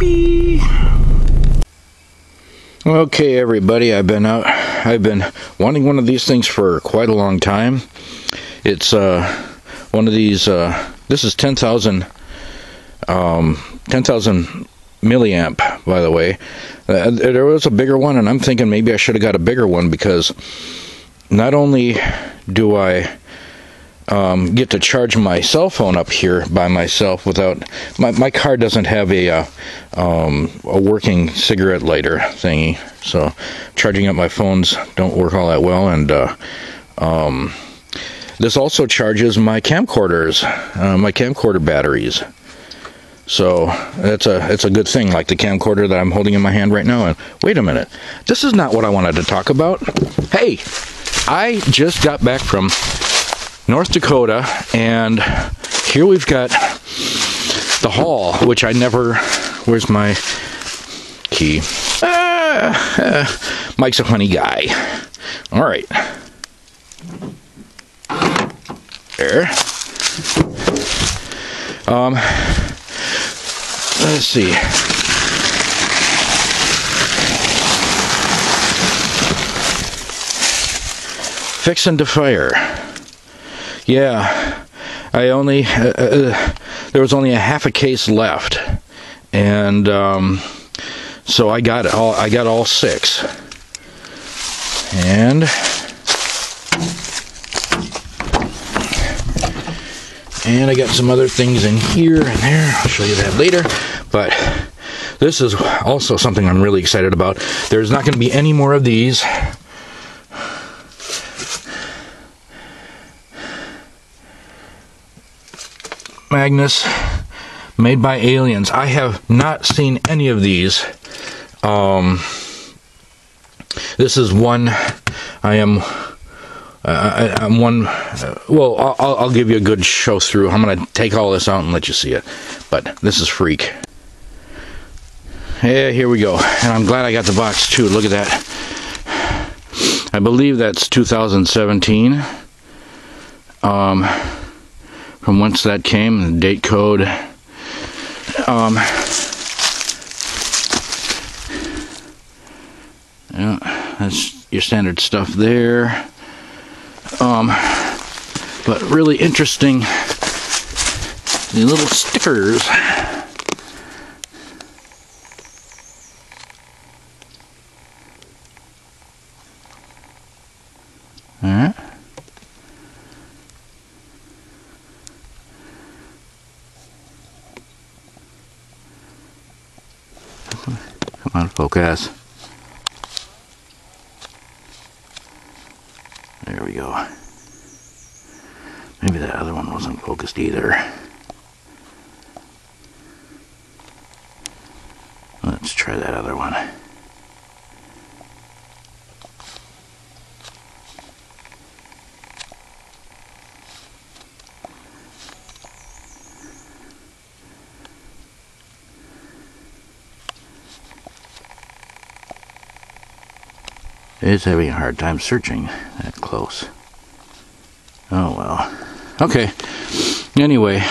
Beep. Okay, everybody, I've been wanting one of these things for quite a long time. It's one of these. This is 10,000 milliamp, by the way. There was a bigger one, and I'm thinking maybe I should have got a bigger one, because not only do I get to charge my cell phone up here by myself without my car doesn't have a working cigarette lighter thingy, so charging up my phones don't work all that well. And this also charges my camcorders, my camcorder batteries. So it's a good thing, like the camcorder that I'm holding in my hand right now. And wait a minute, this is not what I wanted to talk about. Hey, I just got back from North Dakota, and here we've got the hall, which I never... Where's my key? Mike's a funny guy. All right. There. Let's see. Fixing to fire. Yeah, I only there was only a half a case left, and so I got all 6, and I got some other things in here and there. I'll show you that later. But this is also something I'm really excited about. There's not going to be any more of these. Magnets made by aliens. I have not seen any of these. This is one. I'm one. Well, I'll give you a good show through. I'm gonna take all this out and let you see it. But this is freak. Yeah, here we go. And I'm glad I got the box too. Look at that. I believe that's 2017. From whence that came, the date code. Yeah, that's your standard stuff there. But really interesting, the little stickers. All right. Come on, focus. There we go. Maybe that other one wasn't focused either. Let's try that other one. It's having a hard time searching that close. Oh well. Okay. Anyway,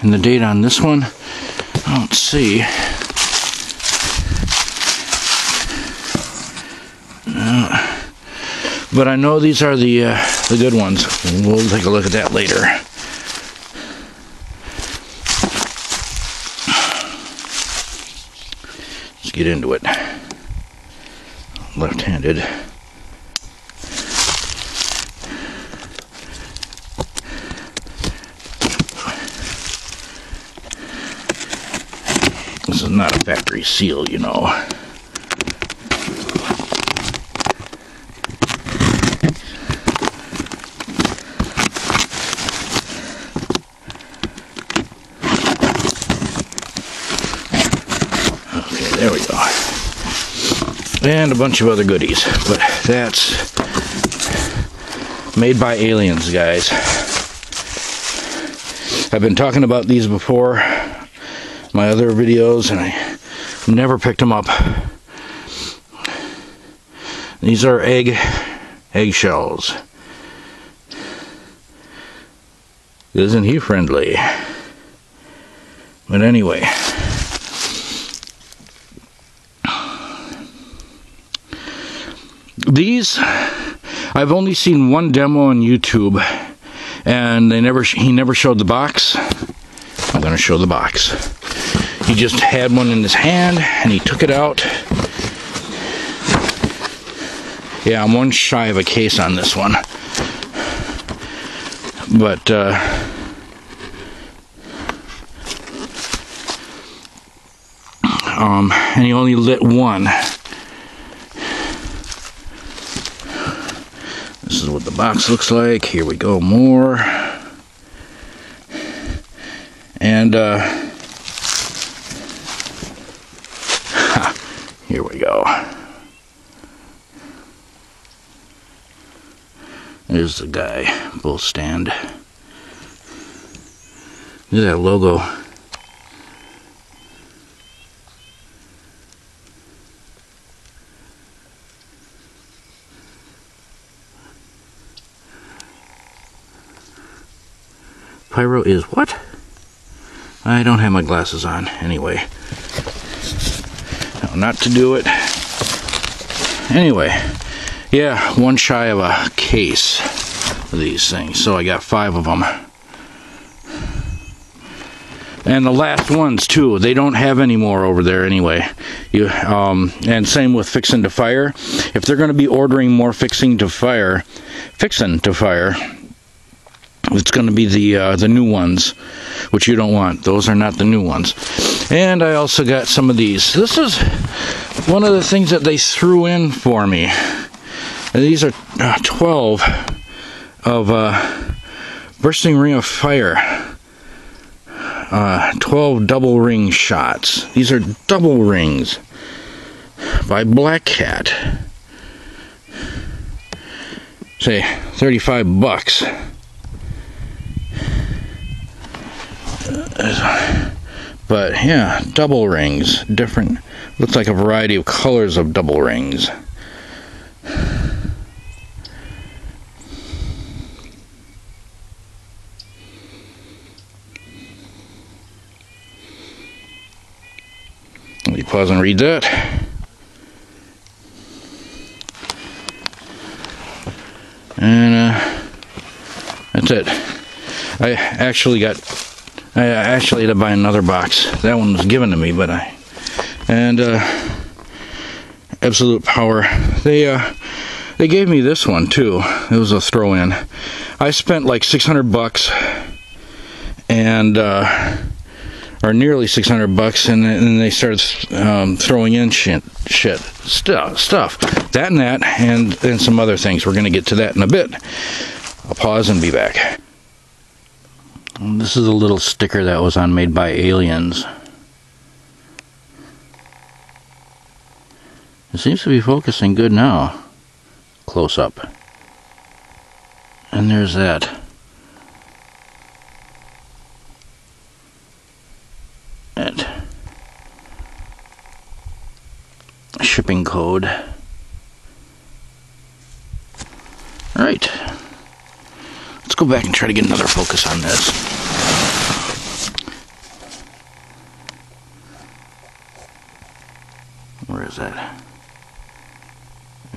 and the date on this one, I don't see. But I know these are the good ones. We'll take a look at that later. Let's get into it. Left-handed. This is not a factory seal, you know. Okay, there we go. And a bunch of other goodies. But that's made by aliens, guys. I've been talking about these before, my other videos, and I never picked them up. These are eggshells. Isn't he friendly? But anyway, These, I've only seen one demo on YouTube, and he never showed the box. I'm going to show the box. He just had one in his hand, and he took it out. Yeah, I'm one shy of a case on this one. But, and he only lit one. This is what the box looks like. Here we go, more. And, here we go. There's the guy, bull stand. Look at that logo. Pyro is what? I don't have my glasses on anyway. No, not to do it. Anyway, yeah, one shy of a case of these things. So I got 5 of them. And the last ones too, they don't have any more over there anyway. And same with Fixin' to Fire. If they're going to be ordering more Fixin' to Fire, it's going to be the new ones, which you don't want. Those are not the new ones. And I also got some of these. This is one of the things that they threw in for me. And these are 12 of Bursting Ring of Fire. 12 double ring shots. These are double rings by Black Cat. Say $35. But yeah, double rings, different, looks like a variety of colors of double rings. Let me pause and read that. And that's it. I actually had to buy another box. That one was given to me, but Absolute Power. They gave me this one too. It was a throw-in. I spent like $600 and or nearly $600, and then they started throwing in stuff. That and some other things. We're going to get to that in a bit. I'll pause and be back. This is a little sticker that was on Made by Aliens. It seems to be focusing good now. Close up. And there's that. And shipping code. Alright. Let's go back and try to get another focus on this. Where is that?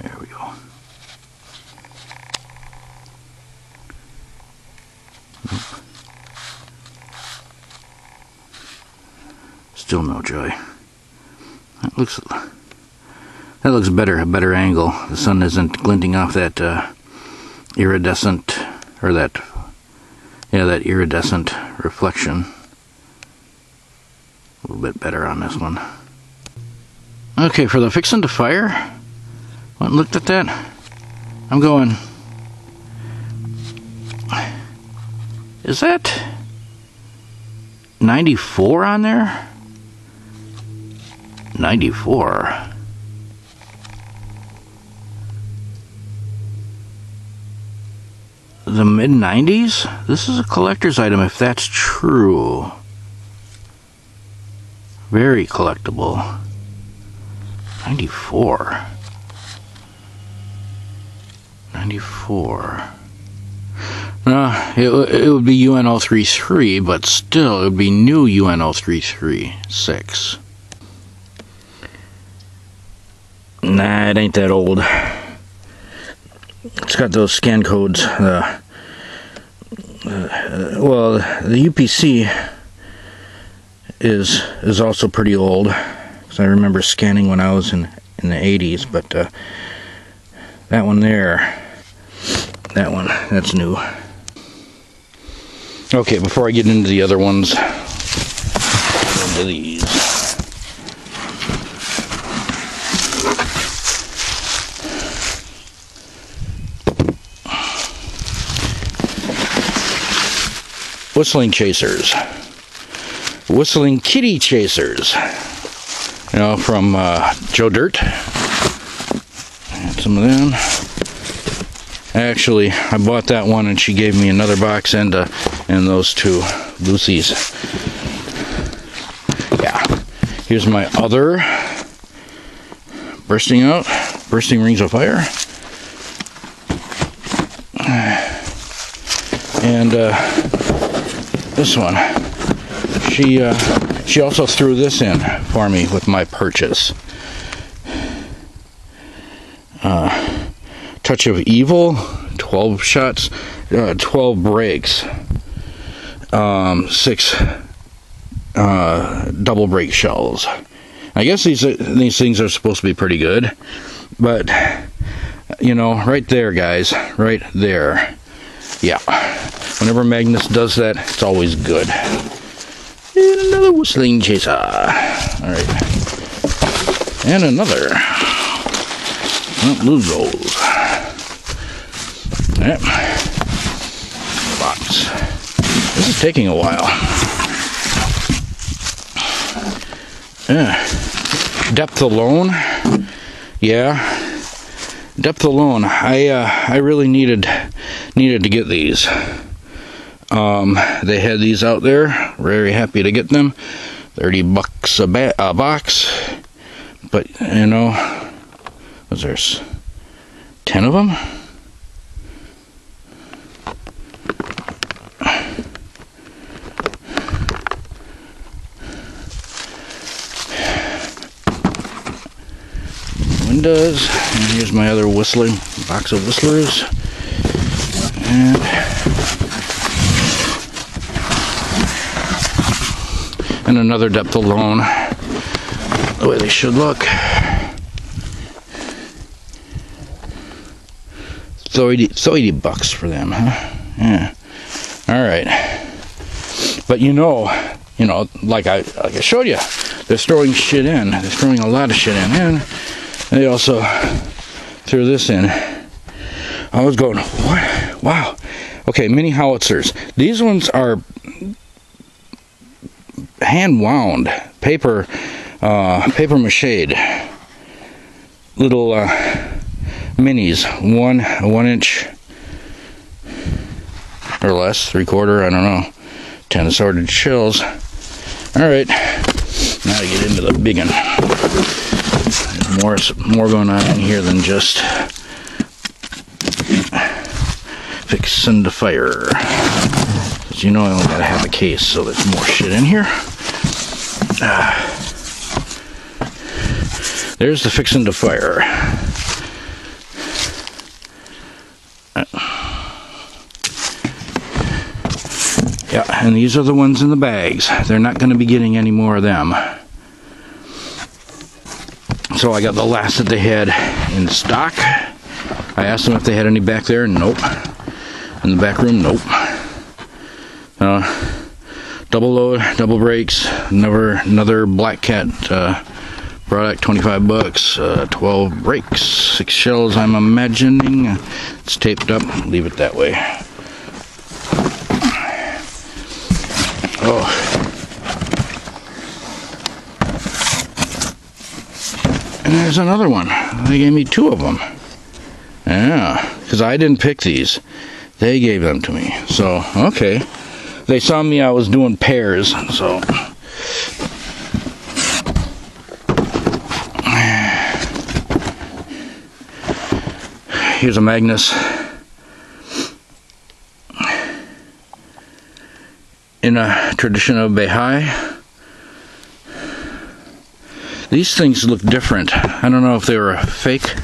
There we go. Still no joy. That looks better, a better angle. The sun isn't glinting off that iridescent, or that iridescent reflection. A little bit better on this one. Okay, for the Fixin' to Fire, went and looked at that. I'm going, is that 94 on there? 94. The mid-90s? This is a collector's item if that's true. Very collectible. 94. 94. It would be UN033, but still, it would be new UN033-6. Nah, it ain't that old. It's got those scan codes. Well, the UPC is also pretty old, because I remember scanning when I was in the 80s, but that one there, that's new. Okay, before I get into the other ones, into these. Whistling chasers. Whistling kitty chasers. You know, from Joe Dirt. And some of them. Actually, I bought that one and she gave me another box and those two Lucy's. Yeah. Here's my other bursting rings of fire. And this one, she also threw this in for me with my purchase. Touch of Evil, 12 shots, 12 breaks, 6 double break shells. I guess these things are supposed to be pretty good, but you know, right there, guys, right there. Yeah, whenever Magnus does that, it's always good. And another whistling chaser. All right, and another. Don't lose those. Yep. Box. This is taking a while. Depth alone. Yeah. Depth alone. I really needed to get these. They had these out there. Very happy to get them. $30 a box. But you know, was there 10 of them? Windows, and here's my other whistling box of whistlers, and another depth alone, the way they should look. $30 for them, huh? Yeah. All right. But you know, like I showed you, they're throwing shit in. They're throwing a lot of shit in, and they also threw this in. I was going, what? Wow. Okay, mini howitzers. These ones are hand wound paper mache little minis, 1 inch or less, 3/4, I don't know, 10 assorted shells. All right, now to get into the big one. There's more going on in here than just fixing the fire. Because you know I only gotta have a case, so there's more shit in here. There's the fixing the fire. Yeah, and these are the ones in the bags. They're not going to be getting any more of them. So I got the last that they had in stock. I asked them if they had any back there. Nope. In the back room, nope. Double load, double brakes. Another Black Cat product, $25. 12 brakes, 6 shells. I'm imagining it's taped up. Leave it that way. Oh. And there's another one. They gave me 2 of them. Yeah, because I didn't pick these. They gave them to me. So, okay. They saw me, I was doing pairs, so. Here's a Magnus. In a tradition of Beihai. These things look different. I don't know if they were fake,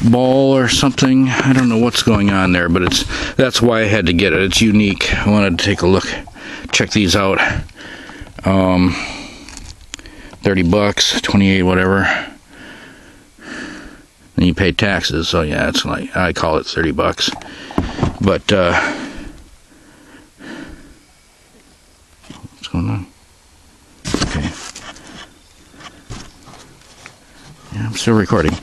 ball or something. I don't know what's going on there, but that's why I had to get it. It's unique. I wanted to take a look, check these out. 30 bucks, 28, whatever. And you pay taxes, so yeah, it's like, I call it 30 bucks. But, what's going on? Okay. Yeah, I'm still recording.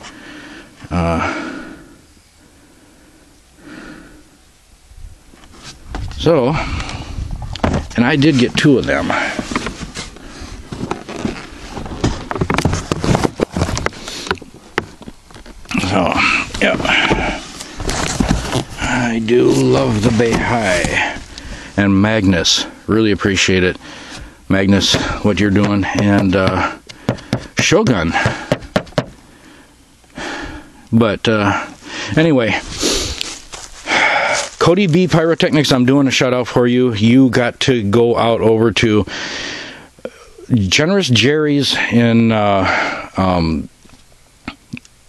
So, and I did get 2 of them. So, yep. I do love the Beihai. And Magnus, really appreciate it. Magnus, what you're doing. And Shogun. But anyway, Cody B Pyrotechnics, I'm doing a shout out for you. You got to go out over to Generous Jerry's in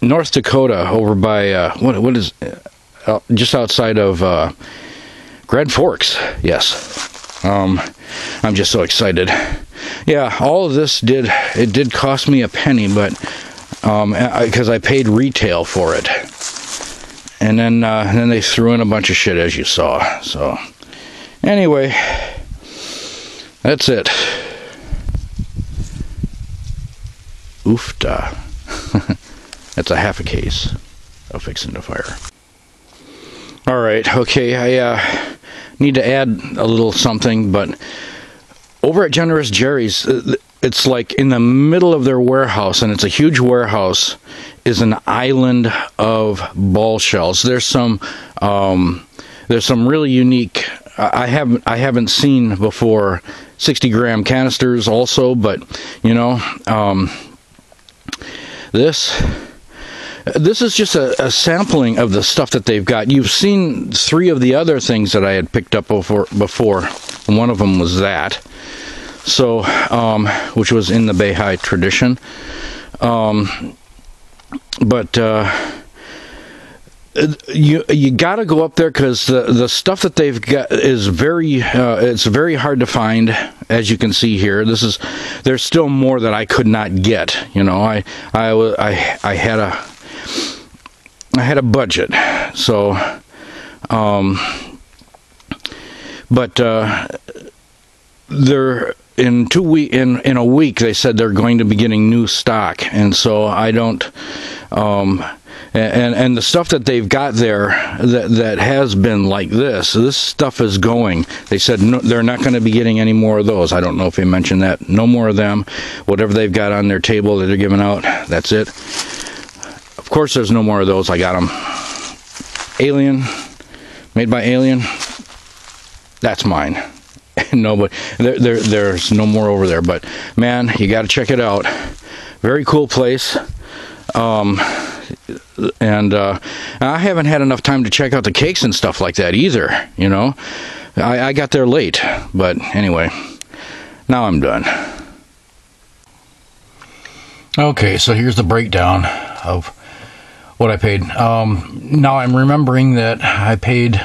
North Dakota, over by what is just outside of Grand Forks. Yes, I'm just so excited. Yeah, all of this did cost me a penny, but because I paid retail for it, and then they threw in a bunch of shit, as you saw. So anyway, that's it. Oofta. That's a half a case of Fixing to Fire. Alright, okay, I need to add a little something, but over at Generous Jerry's, it's like in the middle of their warehouse, and it's a huge warehouse, is an island of ball shells. There's some really unique, I haven't seen before, 60-gram canisters also, but, you know, This is just a sampling of the stuff that they've got. You've seen 3 of the other things that I had picked up before. One of them was that. So, which was in the Beihai tradition. But you got to go up there, because the stuff that they've got is it's very hard to find, as you can see here. There's still more that I could not get. You know, I had a budget, so but they're in a week they said they're going to be getting new stock, and so I don't and the stuff that they've got there that has been like this stuff is going. They said no, they're not going to be getting any more of those. I don't know if they mentioned that. No more of them. Whatever they've got on their table that they're giving out, that's it. Of course, there's no more of those. I got them. Alien, made by Alien. That's mine. No, but there's no more over there. But man, you got to check it out. Very cool place. And I haven't had enough time to check out the cakes and stuff like that either. You know, I got there late. But anyway, now I'm done. Okay, so here's the breakdown of what I paid. Now I'm remembering that I paid,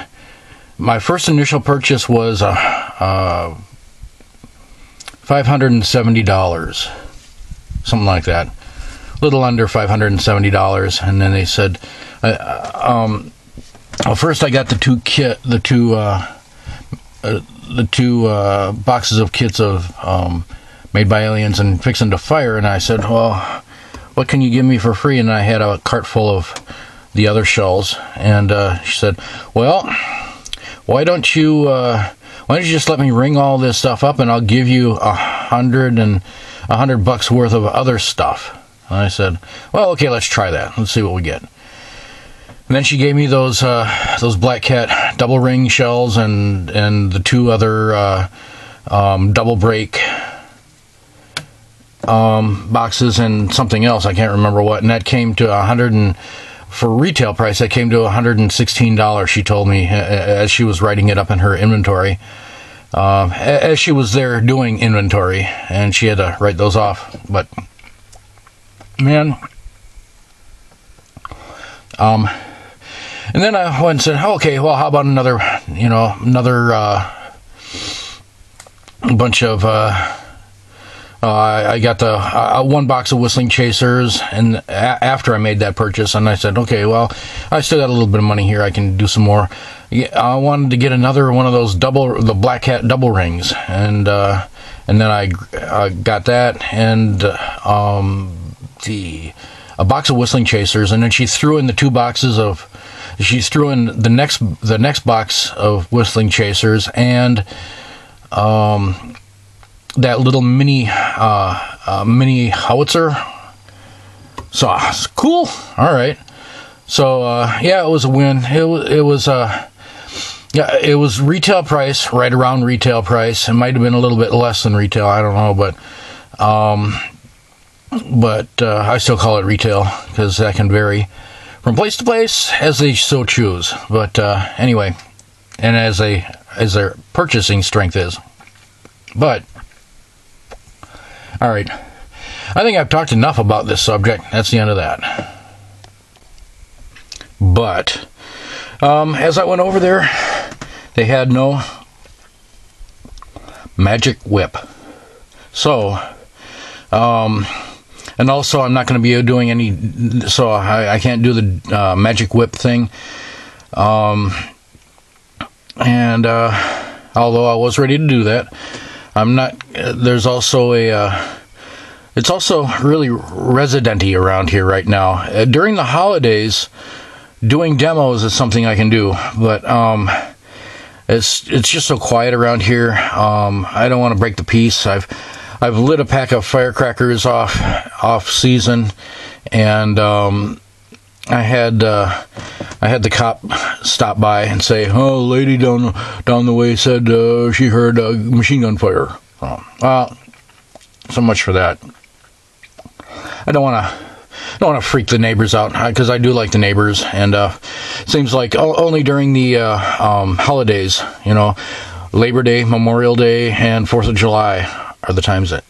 my first initial purchase was $570, something like that, a little under $570. And then they said, well, first I got the two boxes of kits of Made by Aliens and Fixing to Fire, and I said, well, what can you give me for free? And I had a cart full of the other shells, and she said, well, why don't you just let me ring all this stuff up, and I'll give you $100 worth of other stuff. And I said, well, okay, let's try that. Let's see what we get. And then she gave me those Black Cat double ring shells and the 2 other double break boxes and something else, I can't remember what, and that came to for retail price, that came to $116, she told me, as she was writing it up in her inventory, as she was there doing inventory, and she had to write those off. But man, And then I went and said, okay, well, how about another bunch of, I got the one box of Whistling Chasers, and after I made that purchase, and I said, okay, well, I still got a little bit of money here, I can do some more. I wanted to get another one of those the Black Cat double rings, and then I got that, and a box of Whistling Chasers, and then she threw in the the next box of Whistling Chasers, and that little mini howitzer. So cool. All right. So yeah, it was a win. It was retail price, right around retail price. It might have been a little bit less than retail. I don't know, but I still call it retail because that can vary from place to place as they so choose. But anyway, and as their purchasing strength is. But all right, I think I've talked enough about this subject. That's the end of that. But as I went over there, they had no magic whip. So, and also I'm not going to be doing any, so I can't do the magic whip thing. And although I was ready to do that, I'm not. There's also it's also really resident-y around here right now. During the holidays, doing demos is something I can do, but it's just so quiet around here. I don't want to break the peace. I've lit a pack of firecrackers off season, and I had the cop stop by and say, "Oh, a lady down the way said she heard a machine gun fire." Well, so much for that. I don't want to freak the neighbors out, because I do like the neighbors, and seems like only during the holidays, Labor Day, Memorial Day, and 4th of July are the times that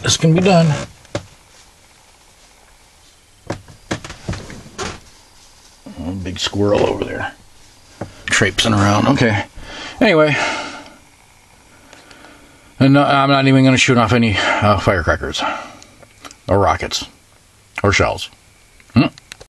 this can be done. Big squirrel over there traipsing around. Okay, anyway, and I'm not even going to shoot off any firecrackers or rockets or shells.